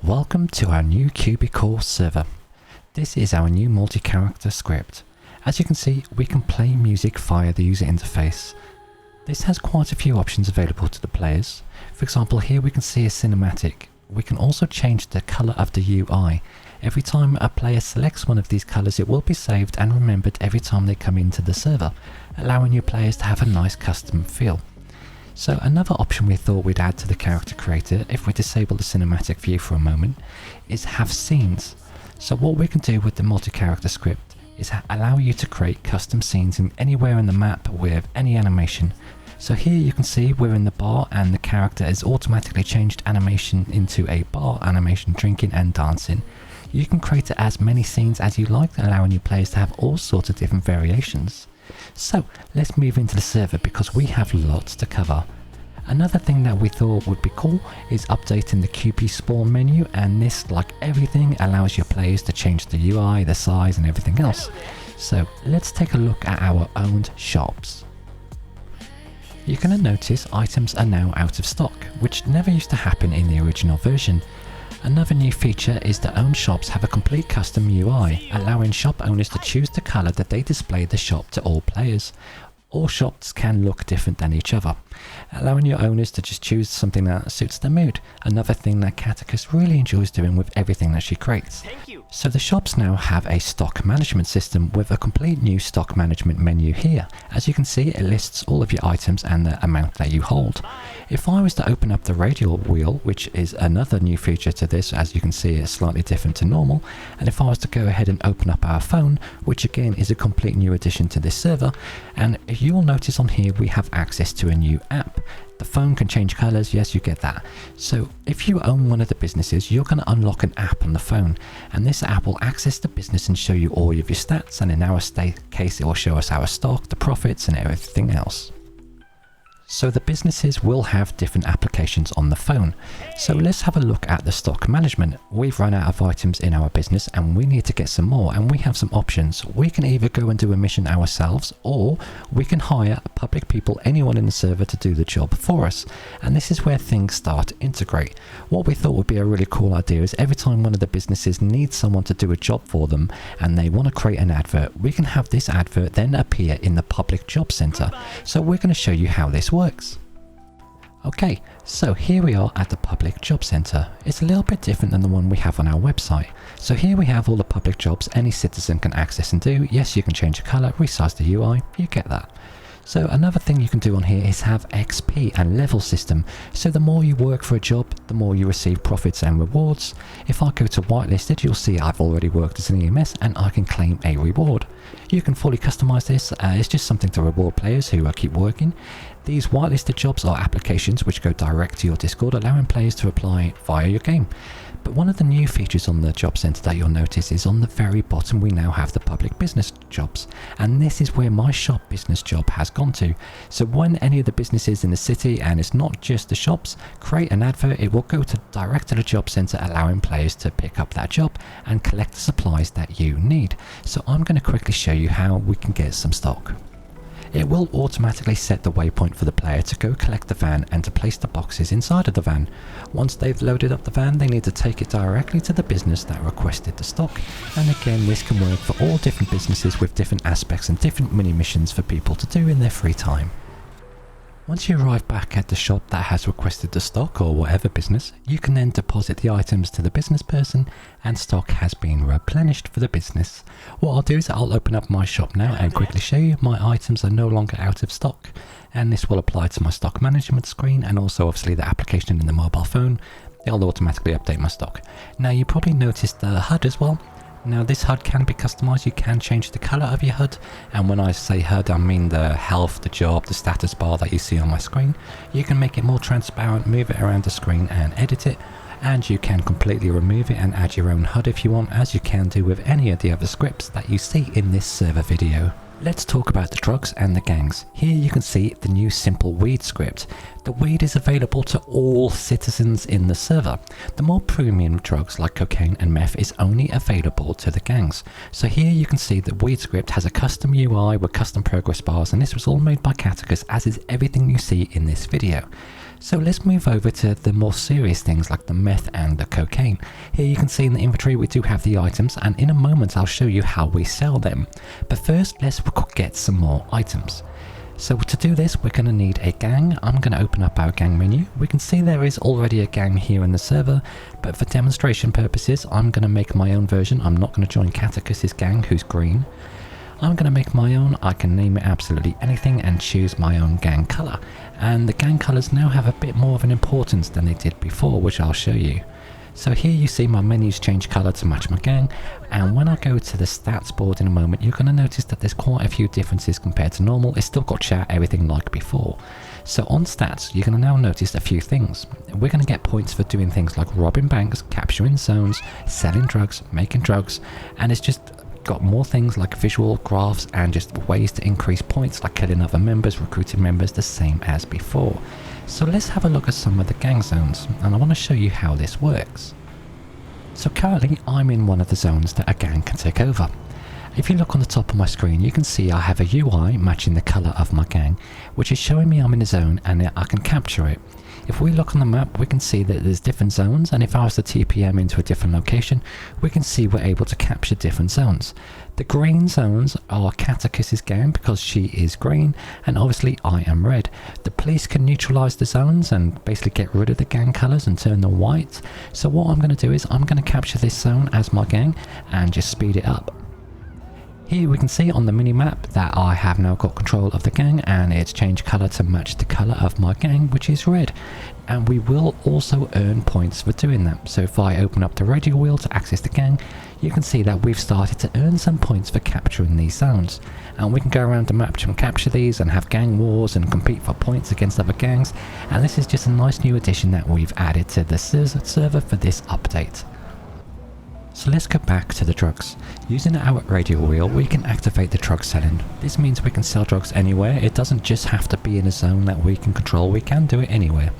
Welcome to our new QBcore server. This is our new multi-character script. As you can see, we can play music via the user interface. This has quite a few options available to the players. For example, here we can see a cinematic. We can also change the color of the UI. Every time a player selects one of these colors, it will be saved and remembered every time they come into the server, allowing your players to have a nice custom feel. So another option we thought we'd add to the character creator, if we disable the cinematic view for a moment, is have scenes. So what we can do with the multi-character script is allow you to create custom scenes anywhere in the map with any animation. So here you can see we're in the bar and the character has automatically changed animation into a bar animation, drinking and dancing. You can create as many scenes as you like, allowing your players to have all sorts of different variations. So let's move into the server because we have lots to cover. Another thing that we thought would be cool is updating the QB spawn menu, and this, like everything, allows your players to change the UI, the size and everything else. So let's take a look at our owned shops. You're going to notice items are now out of stock, which never used to happen in the original version. Another new feature is that owned shops have a complete custom UI, allowing shop owners to choose the color that they display the shop to all players. All shops can look different than each other, allowing your owners to just choose something that suits their mood. Another thing that 𝘋𝙪𝙧𝙧 really enjoys doing with everything that she creates. So the shops now have a stock management system with a complete new stock management menu here. As you can see, it lists all of your items and the amount that you hold. If I was to open up the radial wheel, which is another new feature to this, as you can see it's slightly different to normal, and if I was to go ahead and open up our phone, which again is a complete new addition to this server, and you'll notice on here we have access to a new app. The phone can change colors, yes, you get that. So if you own one of the businesses, you're going to unlock an app on the phone, and this app will access the business and show you all of your stats, and in our case it will show us our stock, the profits and everything else. So the businesses will have different applications on the phone. So let's have a look at the stock management. We've run out of items in our business and we need to get some more, and we have some options. We can either go and do a mission ourselves, or we can hire public people, anyone in the server, to do the job for us. And this is where things start to integrate. What we thought would be a really cool idea is every time one of the businesses needs someone to do a job for them and they want to create an advert, we can have this advert then appear in the public job center. So we're going to show you how this works. Okay, so here we are at the public job center. It's a little bit different than the one we have on our website. So here we have all the public jobs any citizen can access and do. Yes, you can change the color, resize the UI, you get that. So another thing you can do on here is have XP and level system. So the more you work for a job, the more you receive profits and rewards. If I go to whitelisted, you'll see I've already worked as an EMS and I can claim a reward. You can fully customize this. It's just something to reward players who keep working. These whitelisted jobs are applications which go direct to your Discord, allowing players to apply via your game. But one of the new features on the job center that you'll notice is on the very bottom we now have the public business jobs, and this is where my shop business job has gone to. So when any of the businesses in the city, and it's not just the shops, create an advert, it will go direct to the job center, allowing players to pick up that job and collect the supplies that you need. So I'm going to quickly show you how we can get some stock. It will automatically set the waypoint for the player to go collect the van and to place the boxes inside of the van. Once they've loaded up the van, they need to take it directly to the business that requested the stock. And again, this can work for all different businesses with different aspects and different mini missions for people to do in their free time. Once you arrive back at the shop that has requested the stock, or whatever business, you can then deposit the items to the business person and stock has been replenished for the business. What I'll do is I'll open up my shop now and quickly show you my items are no longer out of stock, and this will apply to my stock management screen and also obviously the application in the mobile phone. It'll automatically update my stock. Now you probably noticed the HUD as well. Now this HUD can be customized. You can change the color of your HUD, and when I say HUD I mean the health, the job, the status bar that you see on my screen. You can make it more transparent, move it around the screen and edit it, and you can completely remove it and add your own HUD if you want, as you can do with any of the other scripts that you see in this server video. Let's talk about the drugs and the gangs. Here you can see the new simple weed script. The weed is available to all citizens in the server. The more premium drugs like cocaine and meth is only available to the gangs. So here you can see the weed script has a custom UI with custom progress bars, and this was all made by 𝘋𝙪𝙧𝙧, as is everything you see in this video. So let's move over to the more serious things like the meth and the cocaine. Here you can see in the inventory we do have the items, and in a moment I'll show you how we sell them. But first let's get some more items. So to do this we're going to need a gang. I'm going to open up our gang menu. We can see there is already a gang here in the server, but for demonstration purposes I'm going to make my own version. I'm not going to join 𝘖𝙧𝙧 gang, who's green. I'm going to make my own. I can name it absolutely anything and choose my own gang colour. And the gang colours now have a bit more of an importance than they did before, which I'll show you. So here you see my menus change colour to match my gang, and when I go to the stats board in a moment, you're going to notice that there's quite a few differences compared to normal. It's still got chat, everything like before. So on stats, you're going to now notice a few things. We're going to get points for doing things like robbing banks, capturing zones, selling drugs, making drugs, and it's just got more things like visual graphs and just ways to increase points like killing other members, recruiting members, the same as before. So let's have a look at some of the gang zones, and I want to show you how this works. So currently I'm in one of the zones that a gang can take over. If you look on the top of my screen, you can see I have a UI matching the colour of my gang, which is showing me I'm in a zone and I can capture it. If we look on the map, we can see that there's different zones, and if I was to TPM into a different location, we can see we're able to capture different zones. The green zones are 𝘖𝙧𝙧's gang because she is green, and obviously I am red. The police can neutralise the zones and basically get rid of the gang colours and turn them white. So what I'm going to do is I'm going to capture this zone as my gang and just speed it up. Here we can see on the mini-map that I have now got control of the gang, and it's changed colour to match the colour of my gang, which is red. And we will also earn points for doing that. So if I open up the radio wheel to access the gang, you can see that we've started to earn some points for capturing these zones. And we can go around the map and capture these and have gang wars and compete for points against other gangs. And this is just a nice new addition that we've added to the server for this update. So let's go back to the drugs. Using our radio wheel, we can activate the drug selling. This means we can sell drugs anywhere. It doesn't just have to be in a zone that we can control, we can do it anywhere.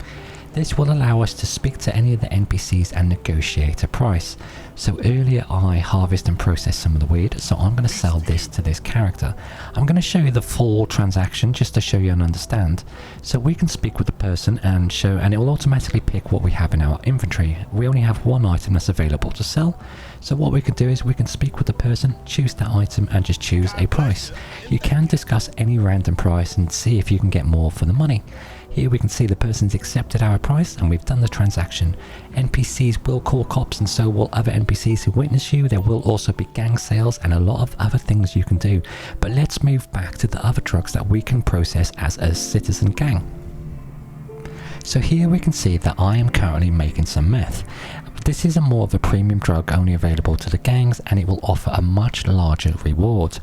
This will allow us to speak to any of the NPCs and negotiate a price. So earlier I harvest and process some of the weed, so I'm going to sell this to this character. I'm going to show you the full transaction just to show you and understand. So we can speak with the person and it will automatically pick what we have in our inventory. We only have one item that's available to sell. So what we can do is we can speak with the person, choose that item and just choose a price. You can discuss any random price and see if you can get more for the money. Here we can see the person's accepted our price and we've done the transaction. NPCs will call cops and so will other NPCs who witness you. There will also be gang sales and a lot of other things you can do. But let's move back to the other drugs that we can process as a citizen gang. So here we can see that I am currently making some meth. This is more of a premium drug only available to the gangs, and it will offer a much larger reward.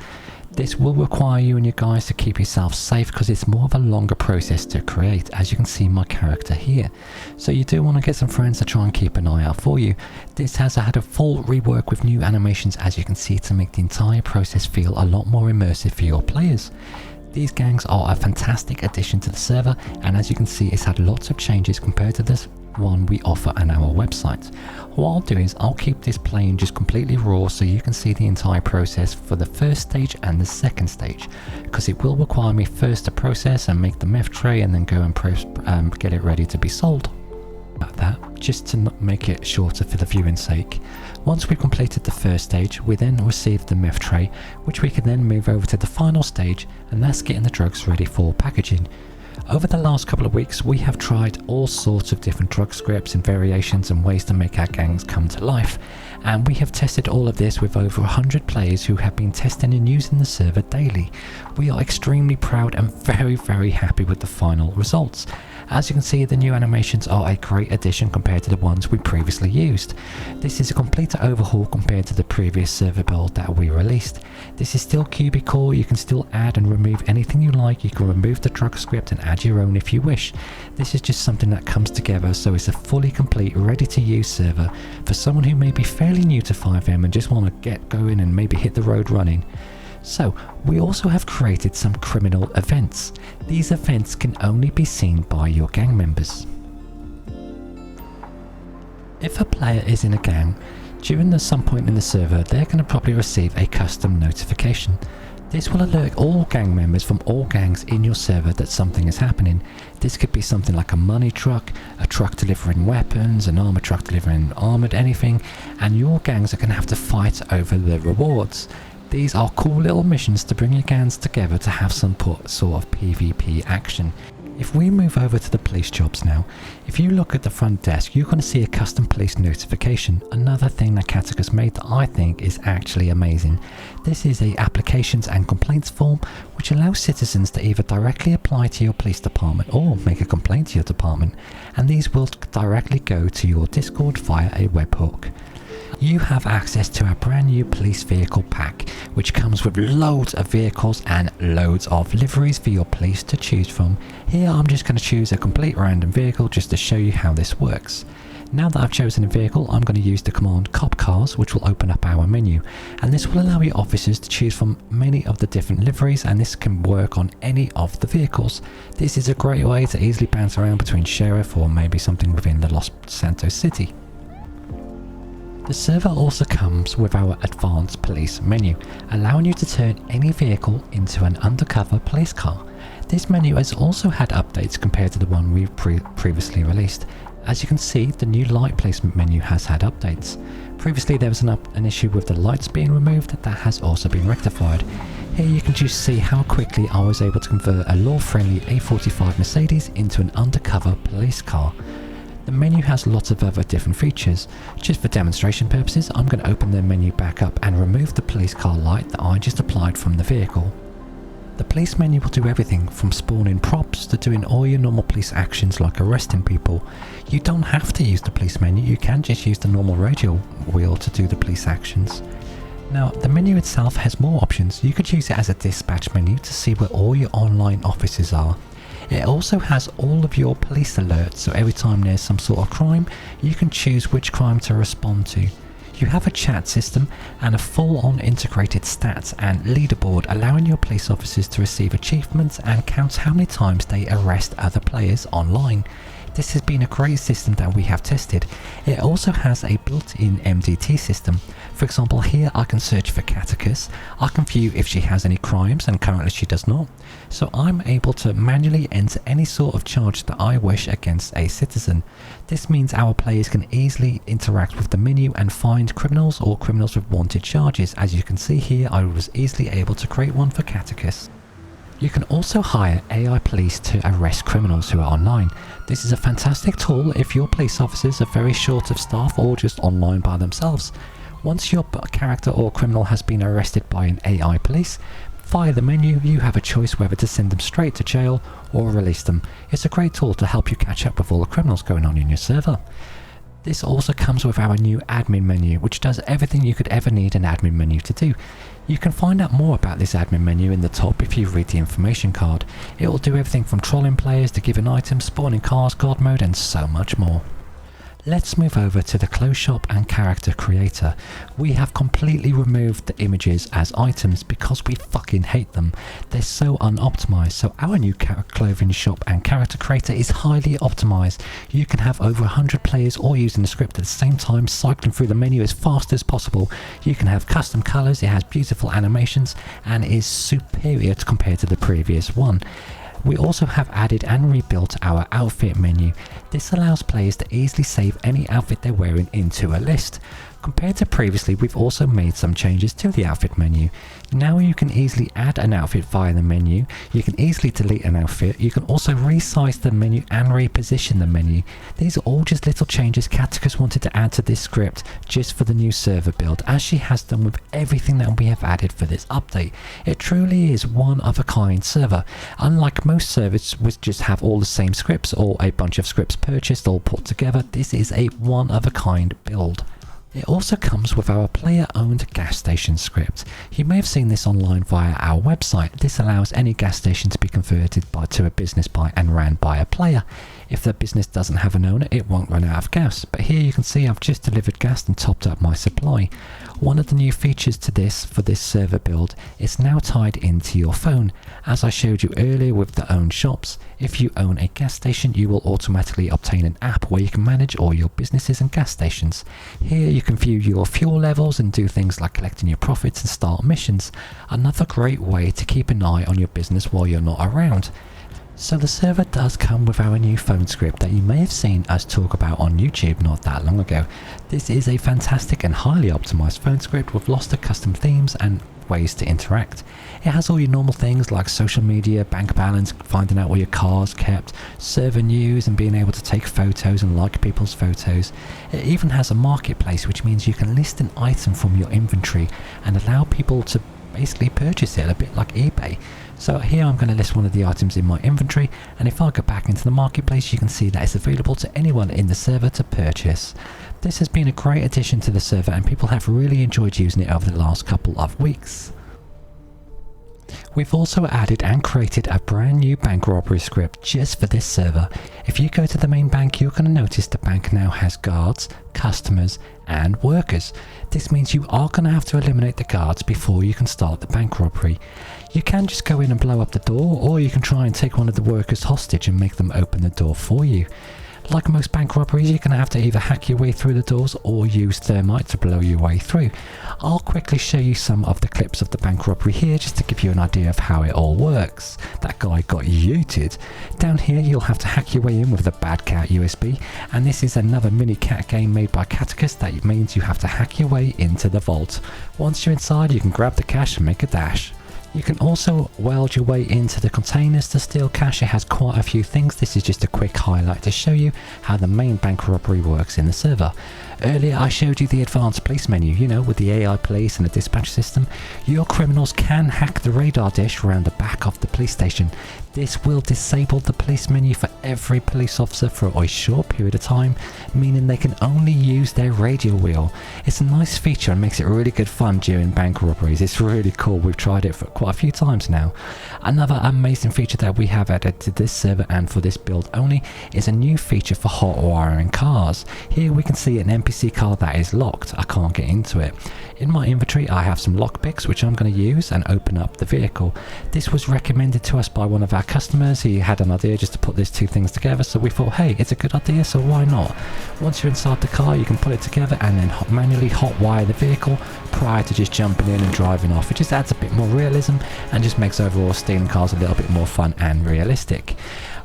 This will require you and your guys to keep yourself safe because it's more of a longer process to create, as you can see my character here. So you do want to get some friends to try and keep an eye out for you. This has had a full rework with new animations, as you can see, to make the entire process feel a lot more immersive for your players. These gangs are a fantastic addition to the server, and as you can see it's had lots of changes compared to this one we offer on our website. What I'll do is I'll keep this playing just completely raw so you can see the entire process for the first stage and the second stage, because it will require me first to process and make the meth tray and then go and get it ready to be sold. About that, just to make it shorter for the viewing's sake. Once we've completed the first stage, we then receive the meth tray, which we can then move over to the final stage, and that's getting the drugs ready for packaging. Over the last couple of weeks, we have tried all sorts of different drug scripts and variations and ways to make our gangs come to life, and we have tested all of this with over 100 players who have been testing and using the server daily. We are extremely proud and very happy with the final results. As you can see, the new animations are a great addition compared to the ones we previously used. This is a complete overhaul compared to the previous server build that we released. This is still QBcore. You can still add and remove anything you like. You can remove the drug script and add your own if you wish. This is just something that comes together, so it's a fully complete, ready to use server for someone who may be fairly new to FiveM and just want to get going and maybe hit the road running. So, we also have created some criminal events. These events can only be seen by your gang members. If a player is in a gang, during some point in the server, they're going to probably receive a custom notification. This will alert all gang members from all gangs in your server that something is happening. This could be something like a money truck, a truck delivering weapons, an armoured truck delivering armoured anything, and your gangs are going to have to fight over the rewards. These are cool little missions to bring your gangs together to have some sort of PvP action. If we move over to the police jobs now, if you look at the front desk, you're going to see a custom police notification. Another thing that 𝘖𝙗𝗃 made that I think is actually amazing. This is a applications and complaints form which allows citizens to either directly apply to your police department or make a complaint to your department, and these will directly go to your Discord via a webhook. You have access to our brand new police vehicle pack, which comes with loads of vehicles and loads of liveries for your police to choose from. Here I'm just going to choose a complete random vehicle just to show you how this works. Now that I've chosen a vehicle, I'm going to use the command 𝑘𝑏𝑐𝑎𝑟s, which will open up our menu, and this will allow your officers to choose from many of the different liveries, and this can work on any of the vehicles. This is a great way to easily bounce around between sheriff or maybe something within the Los Santos city. The server also comes with our advanced police menu, allowing you to turn any vehicle into an undercover police car. This menu has also had updates compared to the one we previously released. As you can see, the new light placement menu has had updates. Previously there was an issue with the lights being removed, that has also been rectified. Here you can just see how quickly I was able to convert a law-friendly A45 Mercedes into an undercover police car. The menu has lots of other different features. Just for demonstration purposes, I'm going to open the menu back up and remove the police car light that I just applied from the vehicle. The police menu will do everything from spawning props to doing all your normal police actions like arresting people. You don't have to use the police menu, you can just use the normal radio wheel to do the police actions. Now, the menu itself has more options. You could use it as a dispatch menu to see where all your online officers are. It also has all of your police alerts, so every time there's some sort of crime, you can choose which crime to respond to. You have a chat system and a full-on integrated stats and leaderboard, allowing your police officers to receive achievements and count how many times they arrest other players online. This has been a great system that we have tested. It also has a built-in MDT system. For example, here I can search for 𝘖𝗃𝗃. I can view if she has any crimes, and currently she does not. So I'm able to manually enter any sort of charge that I wish against a citizen. This means our players can easily interact with the menu and find criminals or criminals with wanted charges. As you can see here, I was easily able to create one for 𝘖𝗃𝗃. You can also hire AI police to arrest criminals who are online. This is a fantastic tool if your police officers are very short of staff or just online by themselves. Once your character or criminal has been arrested by an AI police, via the menu you have a choice whether to send them straight to jail or release them. It's a great tool to help you catch up with all the criminals going on in your server. This also comes with our new admin menu, which does everything you could ever need an admin menu to do. You can find out more about this admin menu in the top if you read the information card. It will do everything from trolling players to giving items, spawning cars, god mode, and so much more. Let's move over to the clothes shop and character creator. We have completely removed the images as items because we fucking hate them. They're so unoptimized, so our new clothing shop and character creator is highly optimized. You can have over 100 players all using the script at the same time, cycling through the menu as fast as possible. You can have custom colors, it has beautiful animations, and is superior compared to the previous one. We also have added and rebuilt our outfit menu. This allows players to easily save any outfit they're wearing into a list. Compared to previously, we've also made some changes to the outfit menu. Now you can easily add an outfit via the menu, you can easily delete an outfit, you can also resize the menu and reposition the menu. These are all just little changes 𝘖𝗃𝗃 wanted to add to this script just for the new server build, as she has done with everything that we have added for this update. It truly is one of a kind server. Unlike most servers which just have all the same scripts or a bunch of scripts purchased all put together, this is a one of a kind build. It also comes with our player-owned gas station script. You may have seen this online via our website. This allows any gas station to be converted to a business and ran by a player. If the business doesn't have an owner, it won't run out of gas. But here you can see I've just delivered gas and topped up my supply. One of the new features to this for this server build is now tied into your phone. As I showed you earlier with the own shops, if you own a gas station, you will automatically obtain an app where you can manage all your businesses and gas stations. Here you can view your fuel levels and do things like collecting your profits and start missions. Another great way to keep an eye on your business while you're not around. So the server does come with our new phone script that you may have seen us talk about on YouTube not that long ago. This is a fantastic and highly optimized phone script with lots of custom themes and ways to interact. It has all your normal things like social media, bank balance, finding out where your car's kept, server news and being able to take photos and like people's photos. It even has a marketplace, which means you can list an item from your inventory and allow people to basically purchase it, a bit like eBay. So here I'm going to list one of the items in my inventory, and if I go back into the marketplace, you can see that it's available to anyone in the server to purchase. This has been a great addition to the server and people have really enjoyed using it over the last couple of weeks. We've also added and created a brand new bank robbery script just for this server. If you go to the main bank, you're going to notice the bank now has guards, customers and workers. This means you are going to have to eliminate the guards before you can start the bank robbery. You can just go in and blow up the door, or you can try and take one of the workers hostage and make them open the door for you. Like most bank robberies, you're going to have to either hack your way through the doors or use thermite to blow your way through. I'll quickly show you some of the clips of the bank robbery here just to give you an idea of how it all works. That guy got yeeted. Down here you'll have to hack your way in with the Bad Cat USB, and this is another mini cat game made by 𝘖𝙧𝙧𝙀 that means you have to hack your way into the vault. Once you're inside, you can grab the cash and make a dash. You can also weld your way into the containers to steal cash. It has quite a few things. This is just a quick highlight to show you how the main bank robbery works in the server. Earlier I showed you the advanced police menu, you know, with the AI police and the dispatch system. Your criminals can hack the radar dish around the back of the police station. This will disable the police menu for every police officer for a short period of time, meaning they can only use their radio wheel. It's a nice feature and makes it really good fun during bank robberies. It's really cool. We've tried it for quite a few times now. Another amazing feature that we have added to this server and for this build only is a new feature for hot wiring cars. Here we can see an NPC car that is locked. I can't get into it. In my inventory I have some lockpicks which I'm going to use and open up the vehicle. This was recommended to us by one of our customers. He had an idea just to put these two things together, so we thought, hey, it's a good idea, so why not? Once you're inside the car, you can put it together and then manually hotwire the vehicle prior to just jumping in and driving off. It just adds a bit more realism and just makes overall stealing cars a little bit more fun and realistic.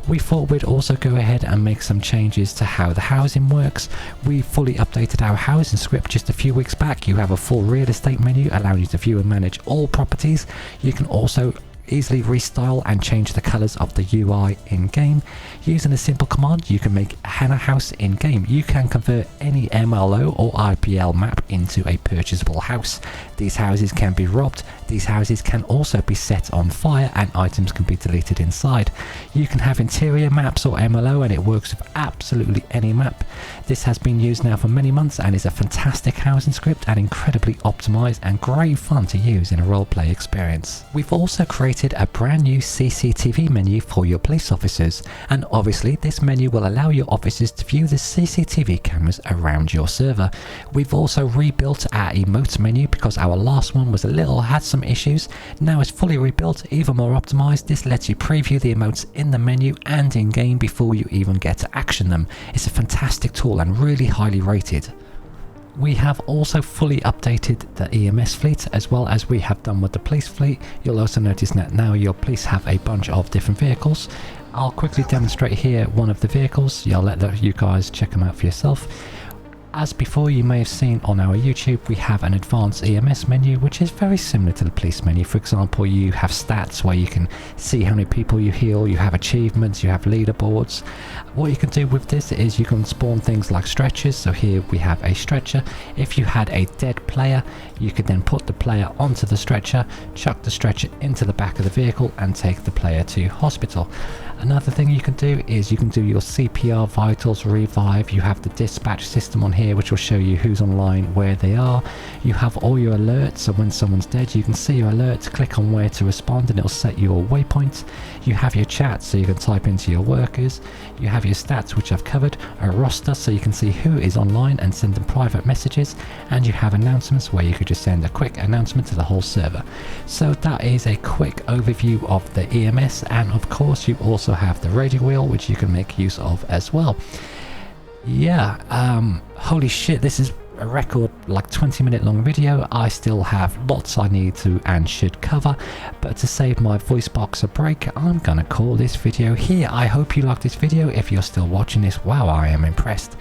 We thought we'd also go ahead and make some changes to how the housing works. We fully updated our housing script just a few weeks back. You have a full real estate menu allowing you to view and manage all properties. You can also easily restyle and change the colors of the UI in game. Using a simple command, you can make a henna house in game. You can convert any MLO or IPL map into a purchasable house. These houses can be robbed. These houses can also be set on fire and items can be deleted inside. You can have interior maps or MLO and it works with absolutely any map. This has been used now for many months and is a fantastic housing script and incredibly optimized and great fun to use in a roleplay experience. We've also created a brand new CCTV menu for your police officers, and obviously this menu will allow your officers to view the CCTV cameras around your server. We've also rebuilt our emotes menu because our last one had some issues. Now it's fully rebuilt, even more optimized. This lets you preview the emotes in the menu and in game before you even get to action them. It's a fantastic tool and really highly rated. We have also fully updated the EMS fleet as well as we have done with the police fleet. You'll also notice that now your police have a bunch of different vehicles. I'll quickly demonstrate here one of the vehicles. I'll let you guys check them out for yourself. As before, you may have seen on our YouTube, we have an advanced EMS menu, which is very similar to the police menu. For example, you have stats where you can see how many people you heal, you have achievements, you have leaderboards. What you can do with this is you can spawn things like stretchers. So here we have a stretcher. If you had a dead player, you could then put the player onto the stretcher, chuck the stretcher into the back of the vehicle and take the player to hospital. Another thing you can do is you can do your CPR, vitals, revive. You have the dispatch system on here here which will show you who's online, where they are. You have all your alerts, so when someone's dead you can see your alerts, click on where to respond and it'll set your waypoint. You have your chat, so you can type into your workers. You have your stats, which I've covered, a roster so you can see who is online and send them private messages, and you have announcements where you could just send a quick announcement to the whole server. So that is a quick overview of the EMS, and of course you also have the radio wheel which you can make use of as well. Yeah, holy shit, this is a record like 20-minute long video. I still have lots I need to and should cover, but to save my voice box a break, I'm gonna call this video here. I hope you liked this video. If you're still watching this, wow, I am impressed.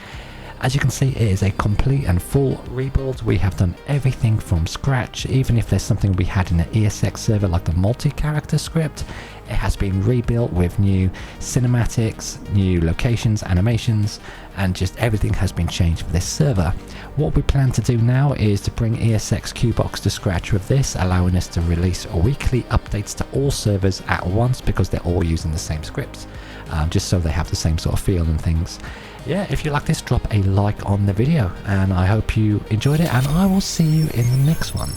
As you can see, it is a complete and full rebuild. We have done everything from scratch. Even if there's something we had in the ESX server like the multi-character script, it has been rebuilt with new cinematics, new locations, animations, and just everything has been changed for this server. What we plan to do now is to bring ESX QBox to scratch with this, allowing us to release weekly updates to all servers at once because they're all using the same scripts, just so they have the same sort of feel and things. Yeah, if you like this, drop a like on the video, and I hope you enjoyed it, and I will see you in the next one.